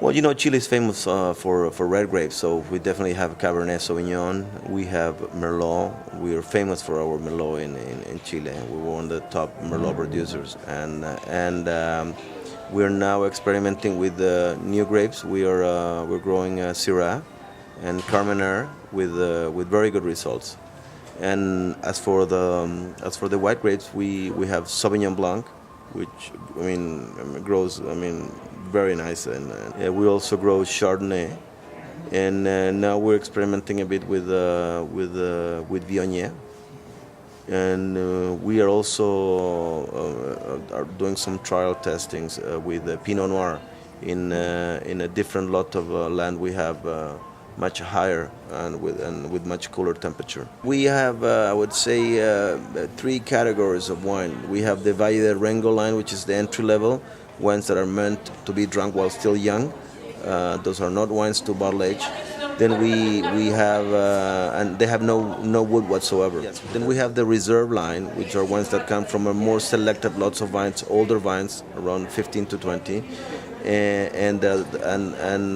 Well, Chile is famous for red grapes, so we definitely have Cabernet Sauvignon. We have Merlot. We are famous for our Merlot in Chile. We were one of the top Merlot producers, and we're now experimenting with new grapes. We're growing Syrah and Carmenere with very good results. And as for the white grapes, we have Sauvignon Blanc, which grows very nice, and we also grow Chardonnay, and now we're experimenting a bit with Viognier, and we are also are doing some trial testings with Pinot Noir in a different lot of land we have. Much higher and with much cooler temperature. We have, I would say, three categories of wine. We have the Valle del Rengo line, which is the entry level wines that are meant to be drunk while still young. Those are not wines to bottle age. Then we have, and they have no wood whatsoever. Yes. Then we have the reserve line, which are wines that come from a more selected lots of vines, older vines, around 15 to 20. And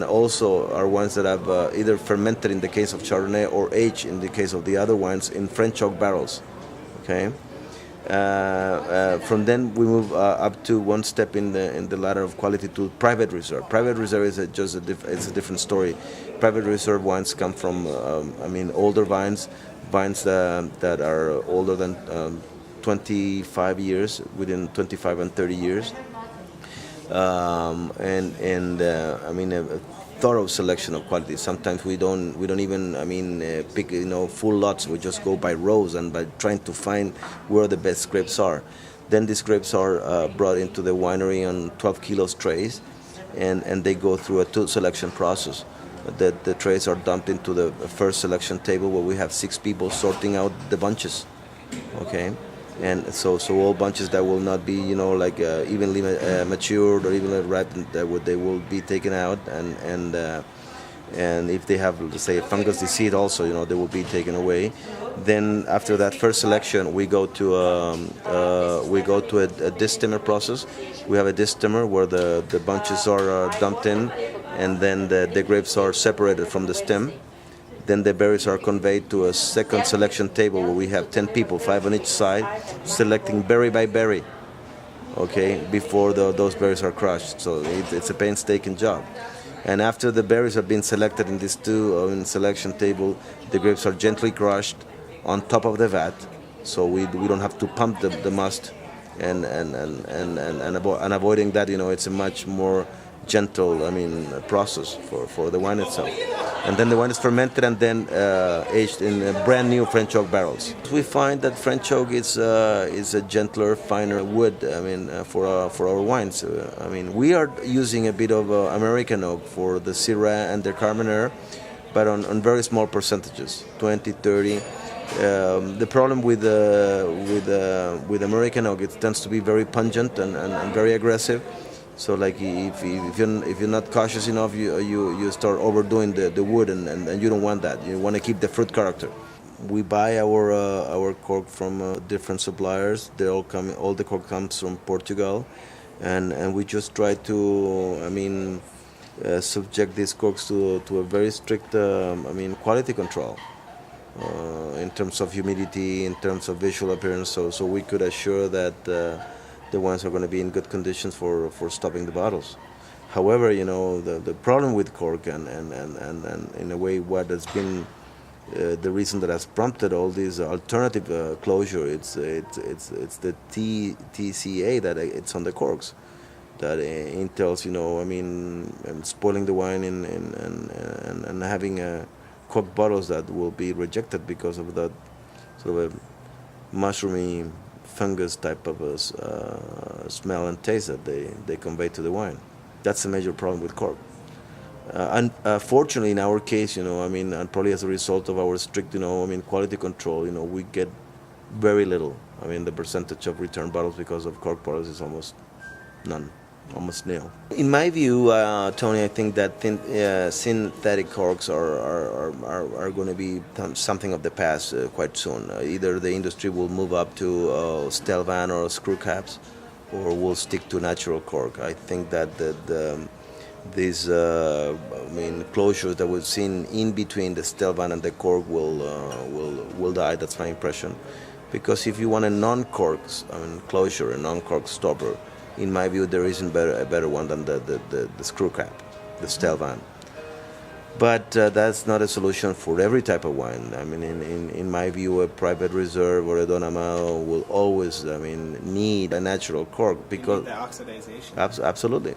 also are wines that have either fermented in the case of Chardonnay or aged in the case of the other wines in French oak barrels. Okay. From then we move up to one step in the ladder of quality to private reserve. Private reserve is it's a different story. Private reserve wines come from older vines that are older than 25 years, within 25 and 30 years. A thorough selection of quality. Sometimes we don't even pick full lots. We just go by rows and by trying to find where the best grapes are. Then these grapes are brought into the winery on 12 kilos trays, and they go through a two selection process. The trays are dumped into the first selection table where we have 6 people sorting out the bunches. Okay. And so all bunches that will not be, evenly matured or evenly ripe, they will be taken out, and if they have, let's say, fungus disease, also, they will be taken away. Then after that first selection, we go to a distimmer process. We have a distimmer where the bunches are dumped in, and then the grapes are separated from the stem. Then the berries are conveyed to a second selection table where we have 10 people, 5 on each side, selecting berry by berry, okay, before those berries are crushed. So it's a painstaking job. And after the berries have been selected in these two in selection table, the grapes are gently crushed on top of the vat, so we don't have to pump the must, and avoiding that, it's a much more gentle, process for the wine itself. And then the wine is fermented and then aged in brand new French oak barrels. We find that French oak is a gentler, finer wood. For our wines. We are using a bit of American oak for the Syrah and the Carmenere, but on very small percentages, 20, 30. The problem with American oak, it tends to be very pungent and very aggressive. So, like, if you're not cautious enough, you start overdoing the wood, and you don't want that. You want to keep the fruit character. We buy our cork from different suppliers. All the cork comes from Portugal, and we just try to subject these corks to a very strict quality control in terms of humidity, in terms of visual appearance. So we could assure that the wines are going to be in good conditions for stopping the bottles. However, the problem with cork and in a way what has been the reason that has prompted all these alternative closure, it's the TCA that it's on the corks that entails, spoiling the wine and having cork bottles that will be rejected because of that sort of a mushroomy fungus type of a smell and taste that they convey to the wine. That's a major problem with cork. Fortunately, in our case, and probably as a result of our strict, quality control, we get very little. The percentage of return bottles because of cork bottles is almost none. Almost nil. In my view, Tony, I think that synthetic corks are going to be something of the past quite soon. Either the industry will move up to Stelvan or screw caps, or will stick to natural cork. I think that these closures that we've seen in between the stale van and the cork will die. That's my impression, because if you want a non-cork closure, a non-cork stopper, in my view there isn't a better one than the screw cap, the stale van. But that's not a solution for every type of wine. I mean, in my view, a private reserve or a Don Amado will always, need a natural cork because the oxidization. Absolutely.